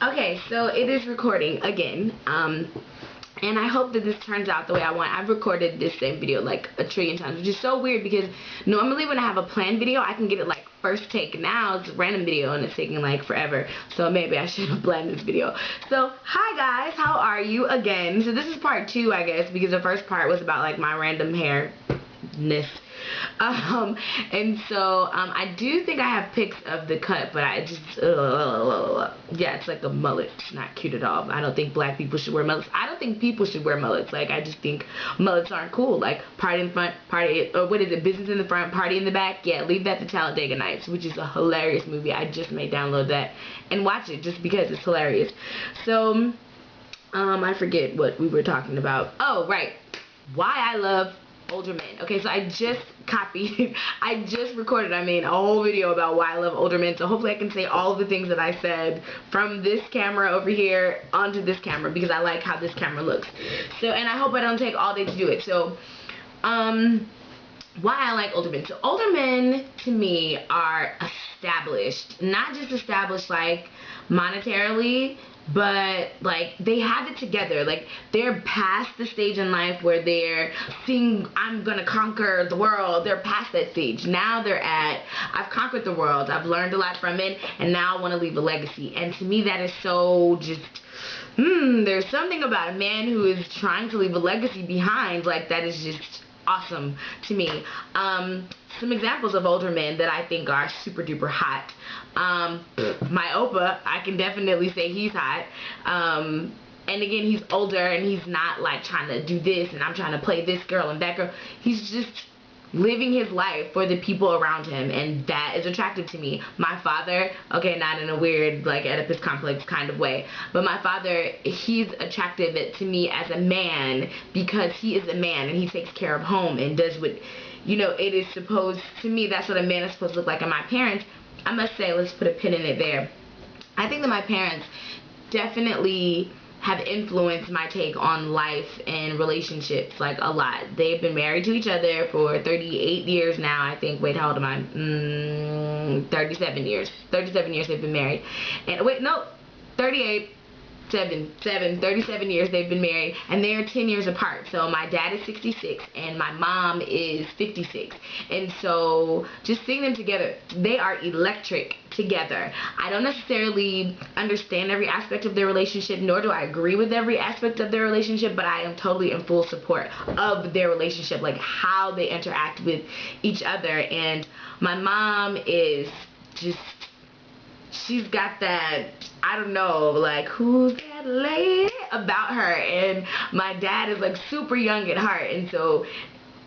Okay, so it is recording again. And I hope that this turns out the way I want. I've recorded this same video like a trillion times, which is so weird because normally when I have a planned video, I can get it like first take. Now it's a random video and it's taking like forever. So maybe I should have planned this video. So hi guys, how are you again? So this is part 2, I guess, because the first part was about like my random hairness. And so I do think I have pics of the cut, but I just yeah, it's like a mullet. It's not cute at all. I don't think black people should wear mullets. I don't think people should wear mullets. Like, I just think mullets aren't cool. Like, party in front, party, or what is it, business in the front, party in the back. Yeah, leave that to Talladega Nights, which is a hilarious movie. I just may download that and watch it just because it's hilarious. So I forget what we were talking about. Oh, right, why I love older men. Okay, so I just recorded, a whole video about why I love older men. So hopefully I can say all the things that I said from this camera over here onto this camera, because I like how this camera looks. So, and I hope I don't take all day to do it. So, why I like older men. So older men to me are established, not just established like monetarily, but like they have it together. Like, they're past the stage in life where they're seeing, I'm gonna conquer the world. They're past that stage. Now they're at, I've conquered the world, I've learned a lot from it, and now I want to leave a legacy. And to me that is so just there's something about a man who is trying to leave a legacy behind, like, that is just awesome to me. Some examples of older men that I think are super duper hot. My Opa, I can definitely say he's hot. And again, he's older and he's not like trying to do this and I'm trying to play this girl and that girl. He's just living his life for the people around him, and that is attractive to me. My father, okay, not in a weird like Oedipus complex kind of way, but my father, he's attractive to me as a man because he is a man and he takes care of home and does what, you know, it is supposed, to me, that's what a man is supposed to look like. And my parents, I must say, let's put a pin in it there, I think that my parents definitely have influenced my take on life and relationships, like, a lot. They've been married to each other for 38 years now, I think. Wait, how old am I? 37 years. 37 years they've been married. And wait, no, 38. 37 years they've been married, and they're 10 years apart. So my dad is 66 and my mom is 56, and so just seeing them together, they are electric together. I don't necessarily understand every aspect of their relationship, nor do I agree with every aspect of their relationship, but I am totally in full support of their relationship, like how they interact with each other. And my mom is just, she's got that, I don't know, like, who's that lady about her. And my dad is like super young at heart, and so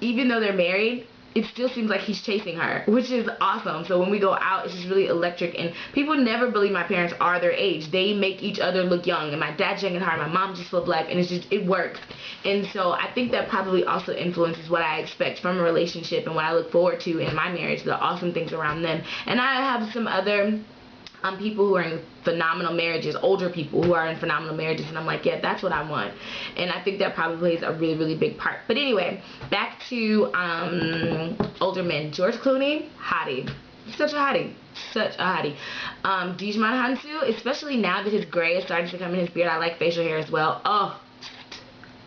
even though they're married, it still seems like he's chasing her, which is awesome. So when we go out, it's just really electric, and people never believe my parents are their age. They make each other look young, and my dad's young at heart, my mom's just full of life, and it's just, it works. And so I think that probably also influences what I expect from a relationship and what I look forward to in my marriage, the awesome things around them. And I have some other people who are in phenomenal marriages, older people who are in phenomenal marriages, and I'm like, yeah, that's what I want. And I think that probably plays a really, really big part. But anyway, back to older men. George Clooney, hottie. Such a hottie. Such a hottie. Dijman Hansu, especially now that his gray is starting to come in his beard. I like facial hair as well. Oh,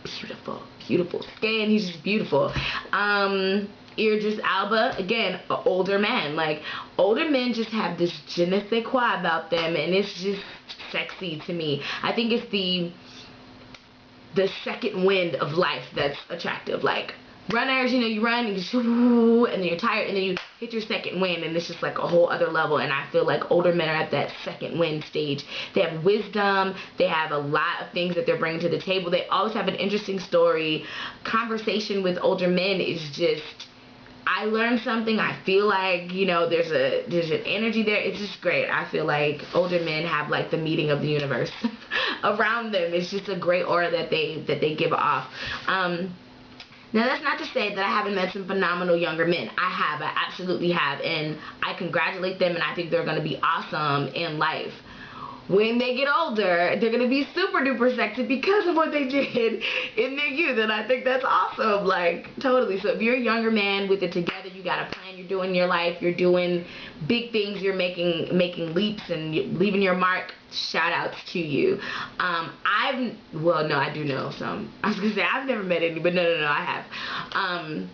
beautiful. Beautiful skin. He's just beautiful. Idris Elba, again, an older man. Like, older men just have this je ne sais quoi about them, and it's just sexy to me. I think it's the second wind of life that's attractive. Like, runners, you know, you run and then you're tired, and then you hit your second wind, and it's just like a whole other level. And I feel like older men are at that second wind stage. They have wisdom, they have a lot of things that they're bringing to the table, they always have an interesting story. Conversation with older men is just, I learned something. I feel like, you know, there's an energy there. It's just great. I feel like older men have like the meeting of the universe around them. It's just a great aura that they give off. Now, that's not to say that I haven't met some phenomenal younger men. I have. I absolutely have. And I congratulate them, and I think they're going to be awesome in life. When they get older, they're going to be super duper sexy because of what they did in their youth, and I think that's awesome, like, totally. So if you're a younger man with it together, you got a plan, you're doing in your life, you're doing big things, you're making leaps and leaving your mark. Shout outs to you. Well, no, I do know some. I was gonna say I've never met any, but no, I have.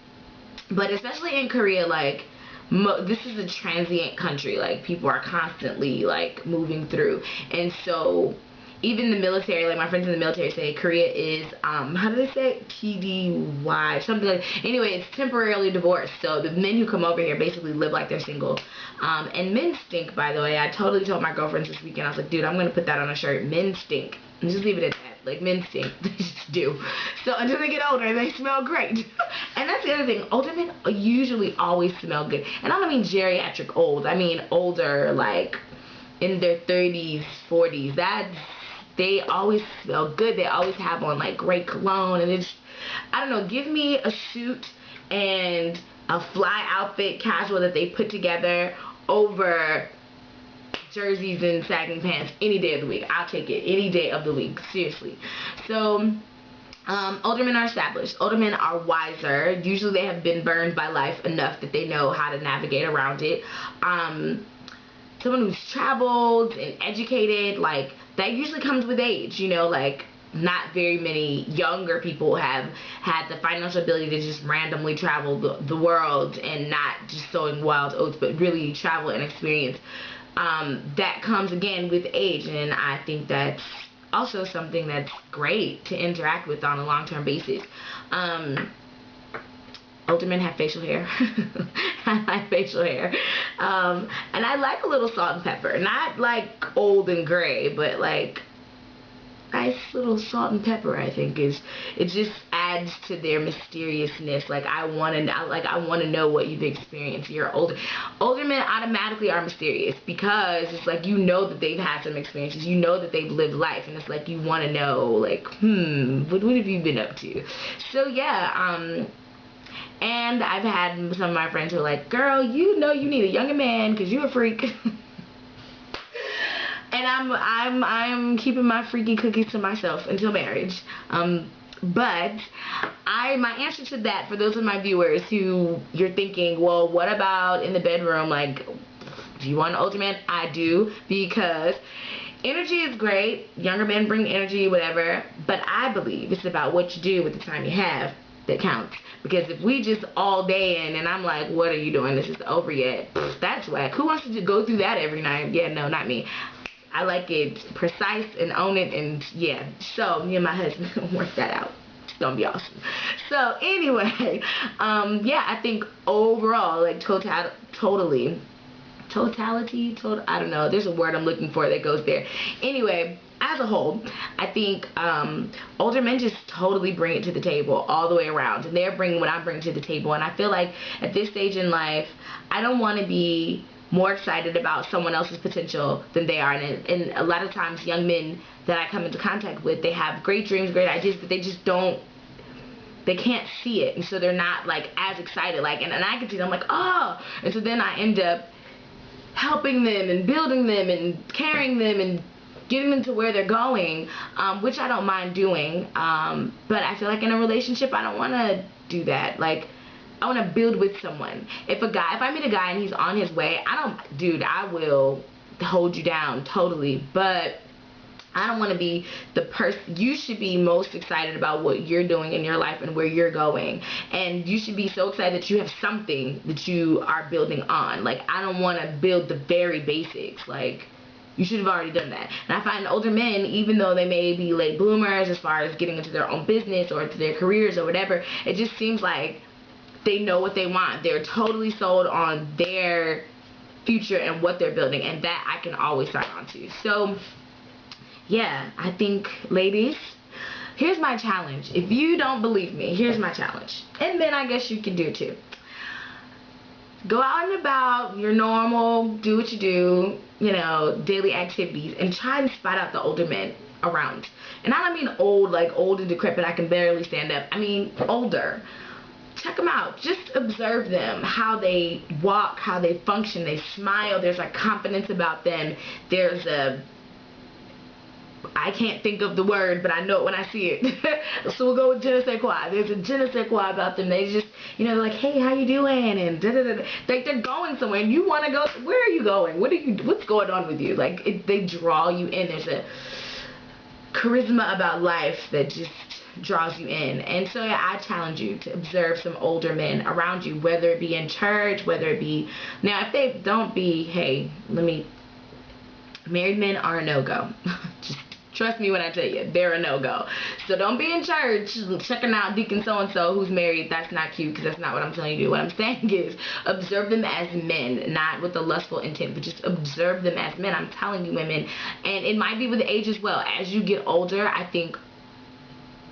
But especially in Korea, like, this is a transient country. Like, people are constantly like moving through, and so even the military, like my friends in the military say, Korea is how do they say it? TDY, something like. Anyway, it's temporarily divorced. So the men who come over here basically live like they're single. And men stink, by the way. I totally told my girlfriends this weekend, I was like, dude, I'm gonna put that on a shirt. Men stink. And just leave it at that. Like, men stink. They just do. So until they get older, they smell great. And that's the other thing. Older men usually always smell good. And I don't mean geriatric old. I mean older, like in their 30s, 40s. They always smell good. They always have on like great cologne, and it's, I don't know, give me a suit and a fly outfit, casual, that they put together over jerseys and sagging pants any day of the week. I'll take it any day of the week, seriously. So older men are established. Older men are wiser. Usually they have been burned by life enough that they know how to navigate around it. Someone who's traveled and educated, like, that usually comes with age, you know, like, not very many younger people have had the financial ability to just randomly travel the world and not just sowing wild oats, but really travel and experience. That comes, again, with age, and I think that's also something that's great to interact with on a long-term basis. Older men have facial hair. I like facial hair. And I like a little salt and pepper. Not like old and gray, but like nice little salt and pepper, I think, it just adds to their mysteriousness. Like, I want to know what you've experienced. You're older. Older men automatically are mysterious because it's like, you know that they've had some experiences. You know that they've lived life, and it's like you want to know, like, what have you been up to? So yeah, and I've had some of my friends who are like, girl, you know you need a younger man because you're a freak. And I'm keeping my freaky cookies to myself until marriage. But my answer to that, for those of my viewers who you're thinking, well, what about in the bedroom? Like, do you want an older man? I do, because energy is great. Younger men bring energy, whatever. But I believe it's about what you do with the time you have that counts. Because if we just all day in and I'm like, what are you doing? This is over yet. That's whack. Who wants to go through that every night? Yeah, no, not me. I like it precise and own it, and yeah. So me and my husband gonna work that out. It's gonna be awesome. So anyway, yeah, I think overall, like, I don't know, there's a word I'm looking for that goes there. Anyway, as a whole, I think older men just totally bring it to the table all the way around, and they're bringing what I bring to the table. And I feel like at this stage in life, I don't want to be more excited about someone else's potential than they are. And a lot of times, young men that I come into contact with, they have great dreams, great ideas, but they just they can't see it, and so they're not like as excited. Like, and I can see them, like, oh, and so then I end up helping them and building them and carrying them and getting them to where they're going, which I don't mind doing. But I feel like in a relationship, I don't want to do that. Like, I want to build with someone. If I meet a guy and he's on his way, I will hold you down totally, but I don't want to be the person. You should be most excited about what you're doing in your life and where you're going, and you should be so excited that you have something that you are building on. Like, I don't want to build the very basics. Like, you should have already done that. And I find older men, even though they may be late bloomers as far as getting into their own business or into their careers or whatever, it just seems like they know what they want. They're totally sold on their future and what they're building, and that I can always sign on to. So yeah, I think, ladies, here's my challenge. If you don't believe me, here's my challenge. And then I guess you can do too. Go out and about your normal, do what you do, you know, daily activities, and try and spot out the older men around. And I don't mean old, like old and decrepit, I can barely stand up. I mean older. Check them out. Just observe them, how they walk, how they function, they smile. There's like confidence about them. There's a I can't think of the word, but I know it when I see it. So we'll go with je ne sais quoi. There's a je ne sais quoi about them. They just, you know, like, hey, how you doing? And da da da. Like, they're going somewhere, and you want to go. Where are you going? What's going on with you? Like, they draw you in. There's a charisma about life that just draws you in. And so yeah, I challenge you to observe some older men around you, whether it be in church, whether it be, now if they don't be, hey, married men are a no-go. Just trust me when I tell you, they're a no-go. So don't be in church checking out Deacon so-and-so who's married. That's not cute, because that's not what I'm telling you to do. What I'm saying is observe them as men, not with a lustful intent, but just observe them as men. I'm telling you, women, and it might be with age as well. As you get older, I think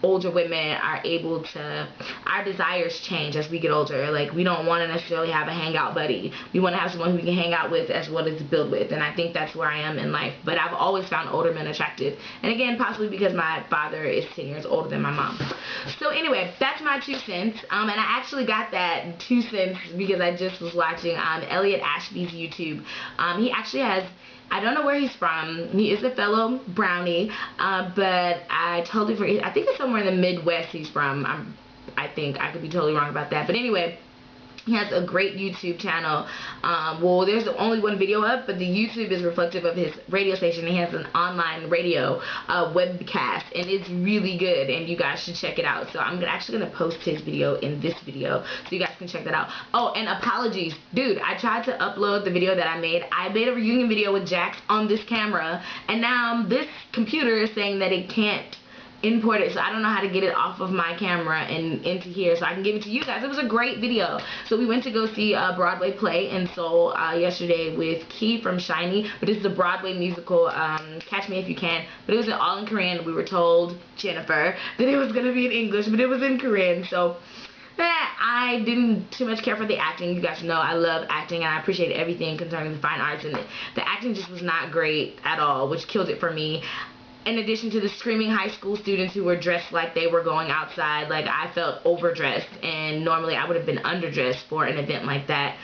older women are able to, our desires change as we get older. Like, we don't want to necessarily have a hangout buddy. We want to have someone who we can hang out with as well as build with, and I think that's where I am in life. But I've always found older men attractive, and again, possibly because my father is 10 years older than my mom. So anyway, that's my 2 cents, and I actually got that 2 cents because I just was watching Elliot Ashby's YouTube. He actually has, I don't know where he's from. He is a fellow brownie, but I totally forget. I think it's somewhere in the Midwest he's from. I think I could be totally wrong about that. But anyway, he has a great YouTube channel. Well, there's only one video up, but the YouTube is reflective of his radio station. He has an online radio webcast, and it's really good, and you guys should check it out. So I'm actually going to post his video in this video, so you guys can check that out. Oh, and apologies. Dude, I tried to upload the video that I made. I made a reunion video with Jax on this camera, and now this computer is saying that it can't import it, so I don't know how to get it off of my camera and into here so I can give it to you guys. It was a great video. So we went to go see a Broadway play in Seoul yesterday with Key from SHINee, but this is a Broadway musical, Catch Me If You Can, but it was all in Korean. We were told, Jennifer, that it was going to be in English, but it was in Korean, so I didn't too much care for the acting. You guys know I love acting, and I appreciate everything concerning the fine arts, and the acting just was not great at all, which killed it for me. In addition to the screaming high school students who were dressed like they were going outside, like I felt overdressed, and normally I would have been underdressed for an event like that.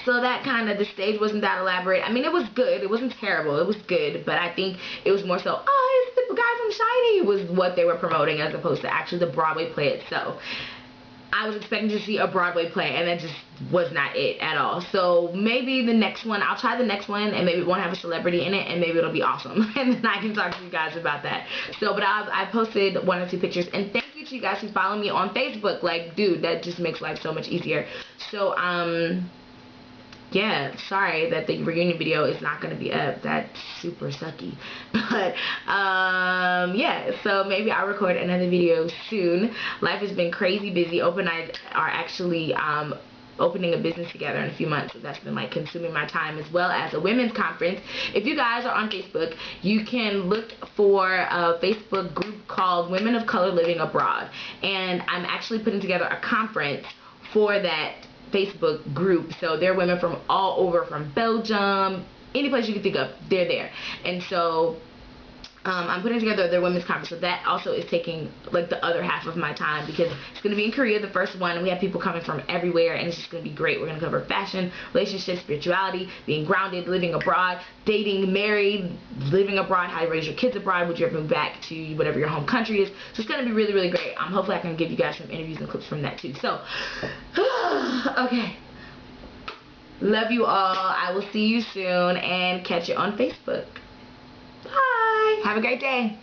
So that kind of, the stage wasn't that elaborate. I mean, it was good. It wasn't terrible. It was good, but I think it was more so, oh, it's the guy from SHINee was what they were promoting, as opposed to actually the Broadway play itself. I was expecting to see a Broadway play, and that just was not it at all. So maybe the next one, I'll try the next one, and maybe it won't have a celebrity in it, and maybe it'll be awesome. And then I can talk to you guys about that. So, but I posted 1 or 2 pictures, and thank you to you guys who follow me on Facebook. Like, dude, that just makes life so much easier. So, yeah, sorry that the reunion video is not going to be up. That's super sucky. But, yeah, so maybe I'll record another video soon. Life has been crazy busy. Ope and I are actually opening a business together in a few months, so that's been like consuming my time, as well as a women's conference. If you guys are on Facebook, you can look for a Facebook group called Women of Color Living Abroad, and I'm actually putting together a conference for that Facebook group. So there are women from all over, from Belgium, any place you can think of, they're there. And so I'm putting together their women's conference, so that also is taking like the other half of my time, because it's going to be in Korea, the first one, and we have people coming from everywhere, and it's just going to be great. We're going to cover fashion, relationships, spirituality, being grounded, living abroad, dating, married, living abroad, how to raise your kids abroad, would you ever move back to whatever your home country is. So it's going to be really, really great. Hopefully I can give you guys some interviews and clips from that too. So, okay. Love you all. I will see you soon, and catch you on Facebook. Bye. Have a great day.